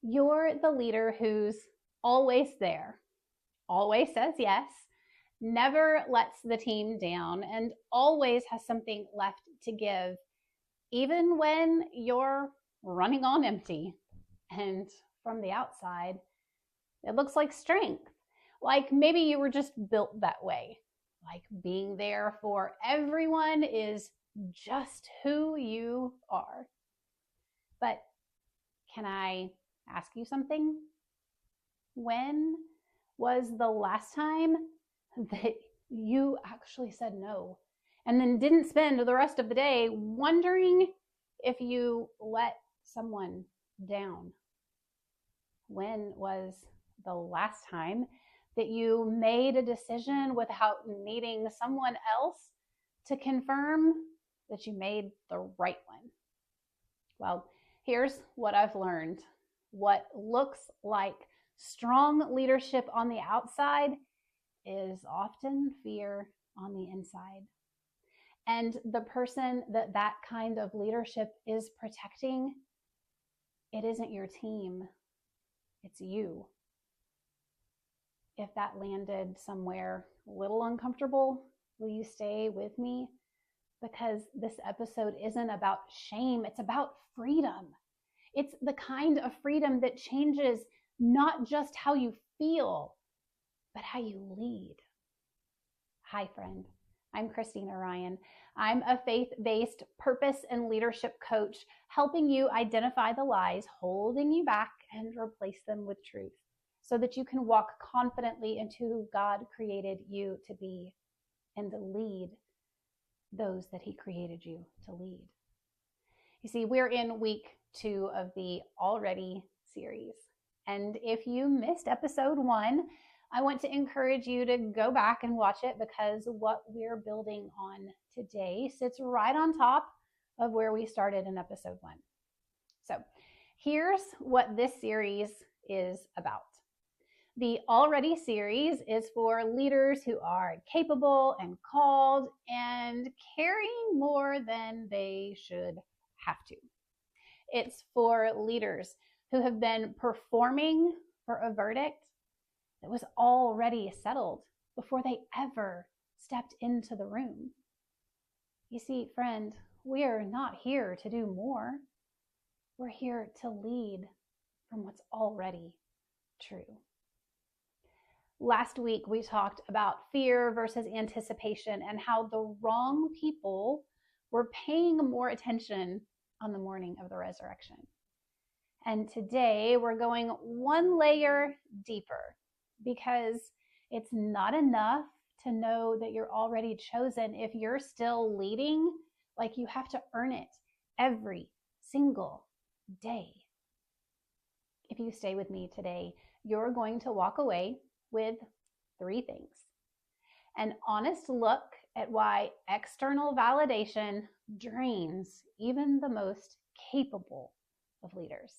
You're the leader who's always there, always says yes, never lets the team down, and always has something left to give, even when you're running on empty. And from the outside, it looks like strength. Like maybe you were just built that way. Like being there for everyone is just who you are. But can I ask you something? When was the last time that you actually said no and then didn't spend the rest of the day wondering if you let someone down? When was the last time that you made a decision without needing someone else to confirm that you made the right one? Well, here's what I've learned. What looks like strong leadership on the outside is often fear on the inside. And the person that kind of leadership is protecting, it isn't your team, it's you. If that landed somewhere a little uncomfortable, will you stay with me? Because this episode isn't about shame, it's about freedom. It's the kind of freedom that changes not just how you feel, but how you lead. Hi, friend. I'm Christina Ryan. I'm a faith-based purpose and leadership coach, helping you identify the lies holding you back and replace them with truth so that you can walk confidently into who God created you to be and to lead those that He created you to lead. You see, we're in week 2 of the Already series. And if you missed episode 1, I want to encourage you to go back and watch it because what we're building on today sits right on top of where we started in episode 1. So here's what this series is about. The Already series is for leaders who are capable and called and carrying more than they should have to. It's for leaders who have been performing for a verdict that was already settled before they ever stepped into the room. You see, friend, we are not here to do more. We're here to lead from what's already true. Last week, we talked about fear versus anticipation and how the wrong people were paying more attention on the morning of the resurrection. And today, we're going one layer deeper because it's not enough to know that you're already chosen if you're still leading like you have to earn it every single day. If you stay with me today, you're going to walk away with 3 things. An honest look at why external validation drains even the most capable of leaders.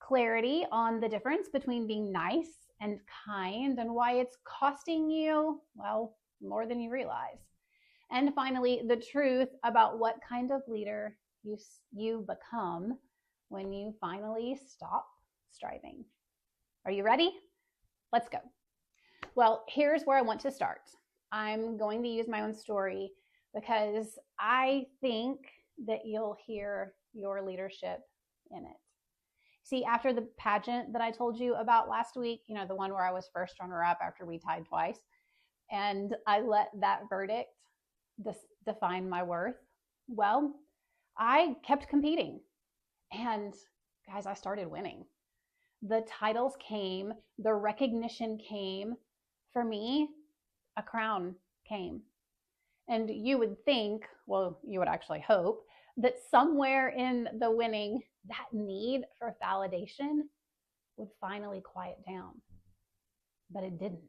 Clarity on the difference between being nice and kind and why it's costing you, well, more than you realize. And finally, the truth about what kind of leader you become when you finally stop striving. Are you ready? Let's go. Well, here's where I want to start. I'm going to use my own story because I think that you'll hear your leadership in it. See, after the pageant that I told you about last week, you know, the one where I was first runner-up after we tied twice, and I let that verdict define my worth, well, I kept competing. And guys, I started winning. The titles came, the recognition came. For me, a crown came. And you would think, well, you would actually hope, that somewhere in the winning, that need for validation would finally quiet down. But it didn't.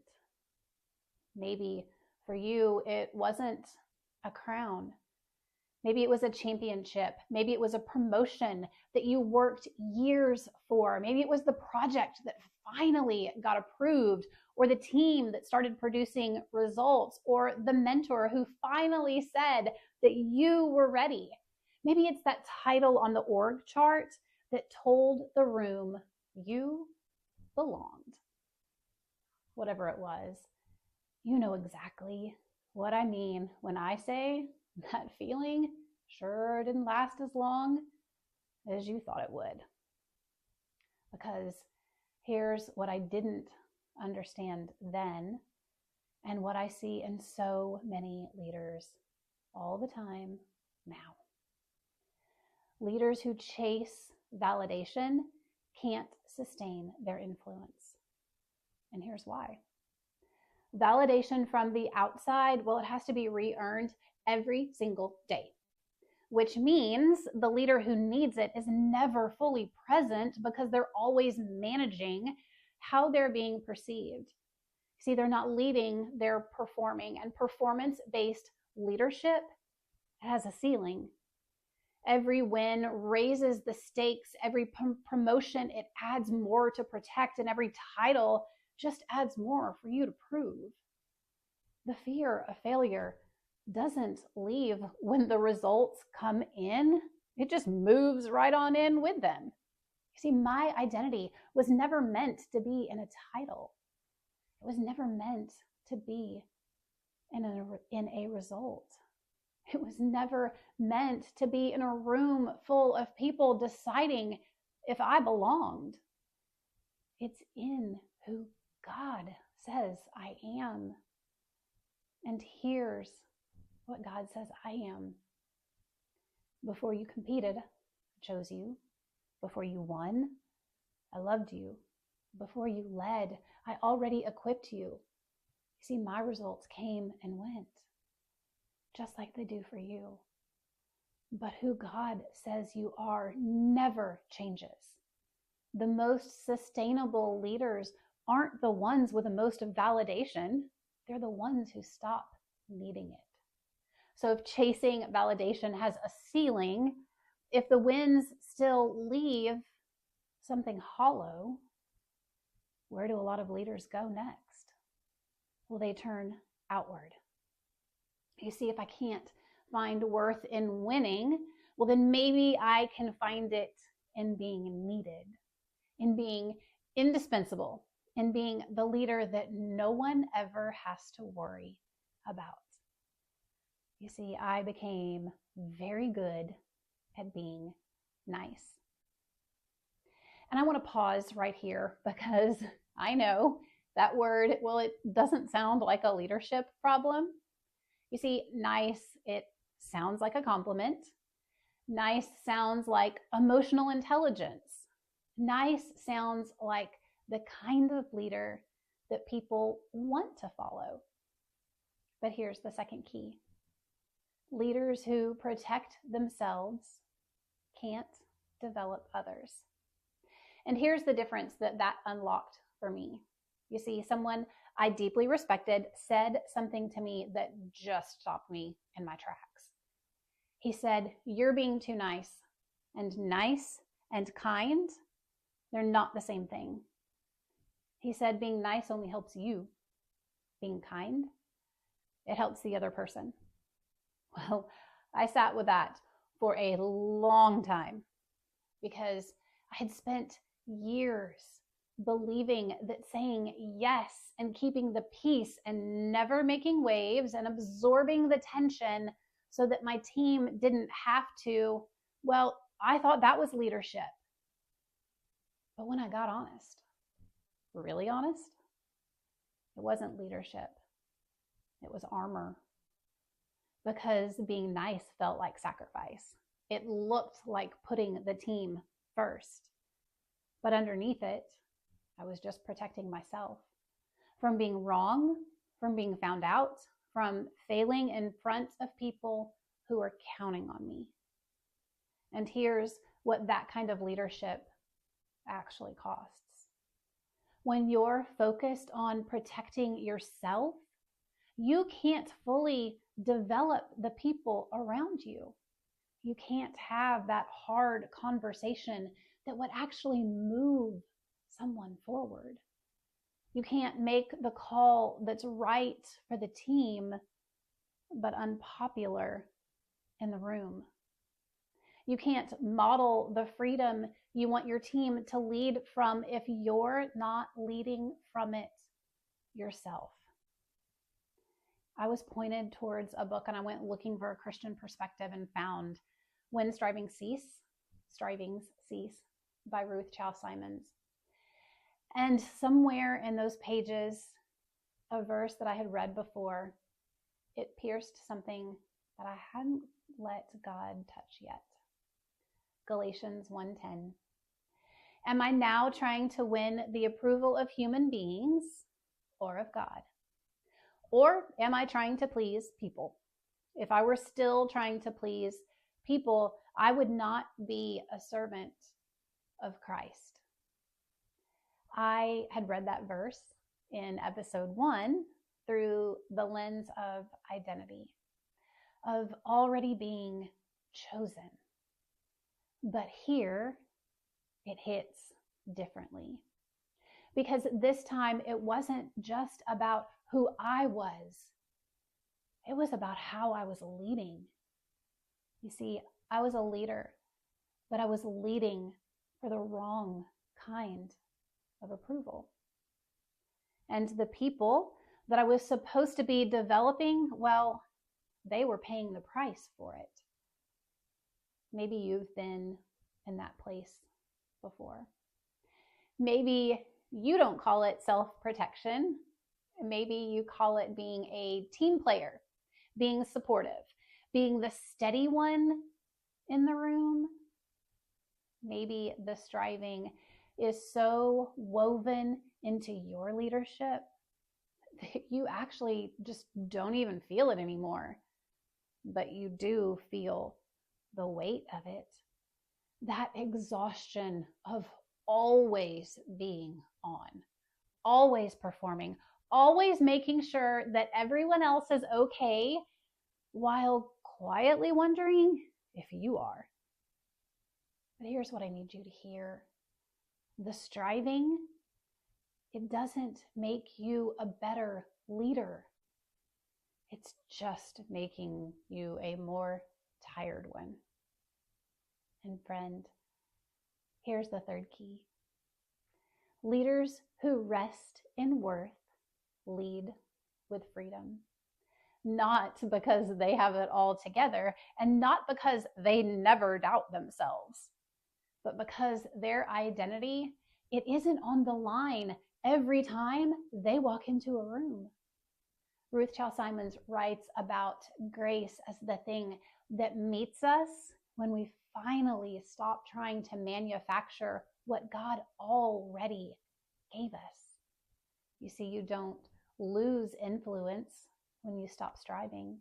Maybe for you, it wasn't a crown. Maybe it was a championship. Maybe it was a promotion that you worked years for. Maybe it was the project that finally got approved, or the team that started producing results, or the mentor who finally said that you were ready. Maybe it's that title on the org chart that told the room you belonged. Whatever it was, you know exactly what I mean when I say that feeling sure didn't last as long as you thought it would. Because here's what I didn't understand then, and what I see in so many leaders all the time now. Leaders who chase validation can't sustain their influence. And here's why. Validation from the outside, well, it has to be re-earned every single day, which means the leader who needs it is never fully present because they're always managing how they're being perceived. See, they're not leading, they're performing. And performance-based leadership has a ceiling. Every win raises the stakes. Every promotion, it adds more to protect. And every title just adds more for you to prove. The fear of failure doesn't leave when the results come in. It just moves right on in with them. You see, my identity was never meant to be in a title. It was never meant to be in a result. It was never meant to be in a room full of people deciding if I belonged. It's in who God says I am. And here's what God says I am. Before you competed, I chose you. Before you won, I loved you. Before you led, I already equipped you. You see, my results came and went, just like they do for you. But who God says you are never changes. The most sustainable leaders aren't the ones with the most validation. They're the ones who stop needing it. So if chasing validation has a ceiling, if the wins still leave something hollow, where do a lot of leaders go next? Well, they turn outward. You see, if I can't find worth in winning, well, then maybe I can find it in being needed, in being indispensable, in being the leader that no one ever has to worry about. You see, I became very good at being nice. And I want to pause right here because I know that word, well, it doesn't sound like a leadership problem. You see, nice, it sounds like a compliment. Nice sounds like emotional intelligence. Nice sounds like the kind of leader that people want to follow. But here's the second key. Leaders who protect themselves can't develop others. And here's the difference that unlocked for me. You see, someone I deeply respected said something to me that just stopped me in my tracks. He said, "You're being too nice." And nice and kind, they're not the same thing. He said, being nice only helps you. Being kind, it helps the other person. Well, I sat with that for a long time because I had spent years believing that saying yes and keeping the peace and never making waves and absorbing the tension so that my team didn't have to, well, I thought that was leadership. But when I got honest, really honest, it wasn't leadership. It was armor. Because being nice felt like sacrifice. It looked like putting the team first. But underneath it, I was just protecting myself from being wrong, from being found out, from failing in front of people who are counting on me. And here's what that kind of leadership actually costs. When you're focused on protecting yourself, you can't fully develop the people around you. You can't have that hard conversation that would actually move someone forward. You can't make the call that's right for the team, but unpopular in the room. You can't model the freedom you want your team to lead from if you're not leading from it yourself. I was pointed towards a book and I went looking for a Christian perspective and found When Strivings Cease by Ruth Chou Simons. And somewhere in those pages, a verse that I had read before, it pierced something that I hadn't let God touch yet. Galatians 1:10. Am I now trying to win the approval of human beings or of God? Or am I trying to please people? If I were still trying to please people, I would not be a servant of Christ. I had read that verse in episode 1 through the lens of identity, of already being chosen. But here it hits differently. Because this time it wasn't just about who I was. It was about how I was leading. You see, I was a leader, but I was leading for the wrong kind of approval. And the people that I was supposed to be developing, well, they were paying the price for it. Maybe you've been in that place before. Maybe you don't call it self-protection. Maybe you call it being a team player, being supportive, being the steady one in the room. Maybe the striving is so woven into your leadership that you actually just don't even feel it anymore, but you do feel the weight of it. That exhaustion of always being on, always performing, always making sure that everyone else is okay while quietly wondering if you are. But here's what I need you to hear. The striving, it doesn't make you a better leader. It's just making you a more tired one. And friend, here's the third key. Leaders who rest in worth lead with freedom. Not because they have it all together and not because they never doubt themselves, but because their identity, it isn't on the line every time they walk into a room. Ruth Chou Simons writes about grace as the thing that meets us when we finally stop trying to manufacture what God already gave us. You see, you don't lose influence when you stop striving.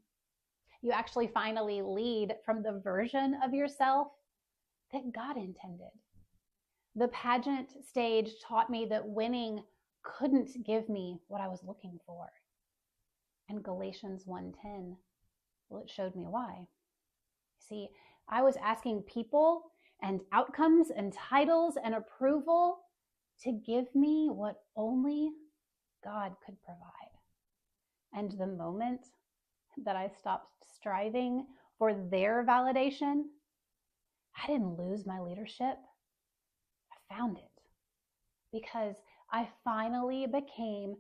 You actually finally lead from the version of yourself that God intended. The pageant stage taught me that winning couldn't give me what I was looking for. And Galatians 1:10, well, it showed me why. See, I was asking people and outcomes and titles and approval to give me what only God could provide. And the moment that I stopped striving for their validation, I didn't lose my leadership. I found it because I finally became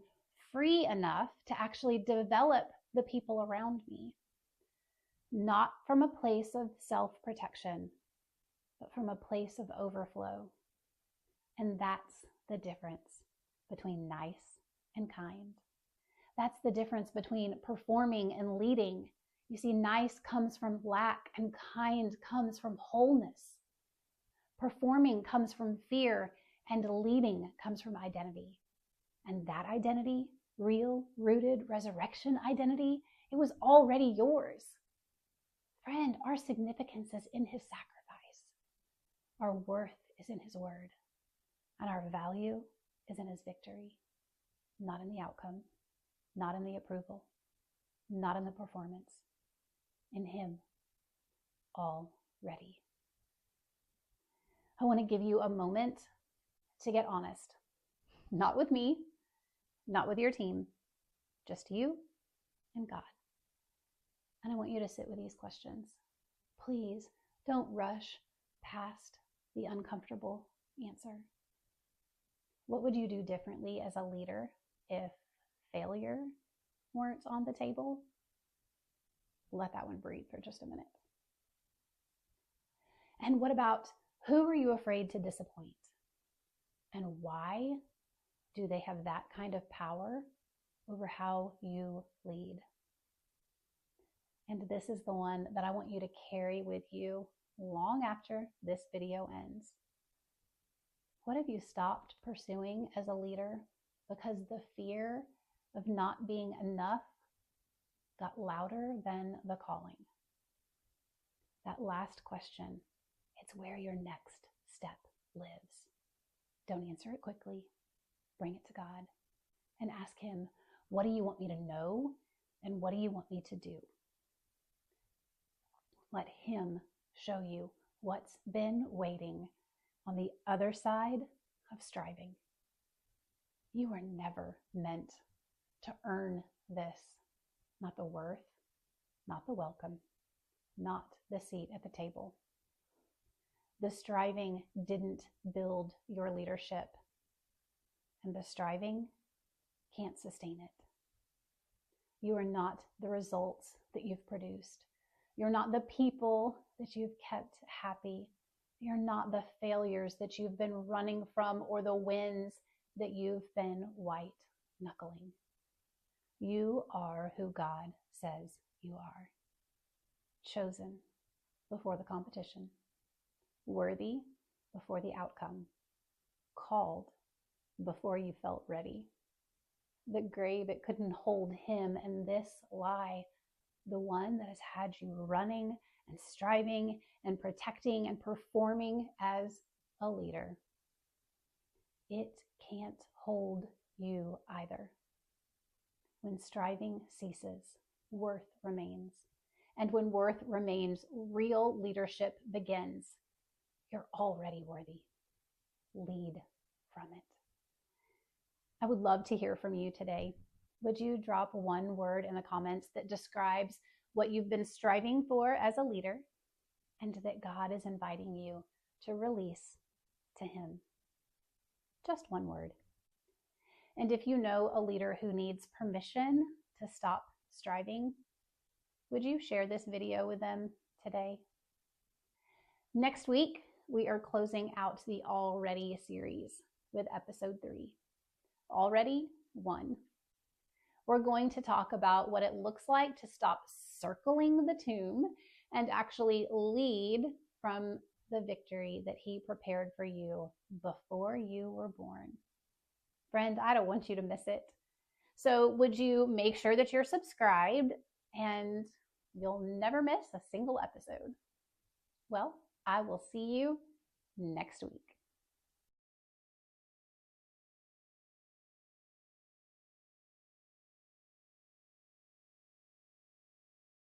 free enough to actually develop the people around me, not from a place of self-protection, but from a place of overflow. And that's the difference between nice and kind. That's the difference between performing and leading. You see, nice comes from lack and kind comes from wholeness. Performing comes from fear and leading comes from identity. And that identity, real, rooted, resurrection identity, it was already yours. Friend, our significance is in his sacrifice. Our worth is in his word. And our value is in his victory, not in the outcome, not in the approval, not in the performance, in him already. I want to give you a moment to get honest, not with me, not with your team, just you and God. And I want you to sit with these questions. Please Don't rush past the uncomfortable answer. What would you do differently as a leader if failure weren't on the table? Let that one breathe for just a minute. And what about who are you afraid to disappoint? And why do they have that kind of power over how you lead? And this is the one that I want you to carry with you long after this video ends. What have you stopped pursuing as a leader because the fear of not being enough got louder than the calling? That last question, it's where your next step lives. Don't answer it quickly. Bring it to God and ask Him, what do you want me to know and what do you want me to do? Let Him show you what's been waiting on the other side of striving. You were never meant to earn this. Not the worth, not the welcome, not the seat at the table. The striving didn't build your leadership, and the striving can't sustain it. You are not the results that you've produced. You're not the people that you've kept happy. You're not the failures that you've been running from or the wins that you've been white knuckling. You are who God says you are. Chosen before the competition. Worthy before the outcome. Called before you felt ready. The grave, it couldn't hold Him, and this lie, the one that has had you running and striving and protecting and performing as a leader, it can't hold you either. When striving ceases, worth remains. And when worth remains, real leadership begins. You're already worthy. Lead from it. I would love to hear from you today. Would you drop one word in the comments that describes what you've been striving for as a leader and that God is inviting you to release to Him? Just one word. And if you know a leader who needs permission to stop striving, would you share this video with them today? Next week, we are closing out the Already series with episode 3. Already 1. We're going to talk about what it looks like to stop circling the tomb and actually lead from the victory that He prepared for you before you were born. Friend, I don't want you to miss it. So would you make sure that you're subscribed and you'll never miss a single episode? Well, I will see you next week.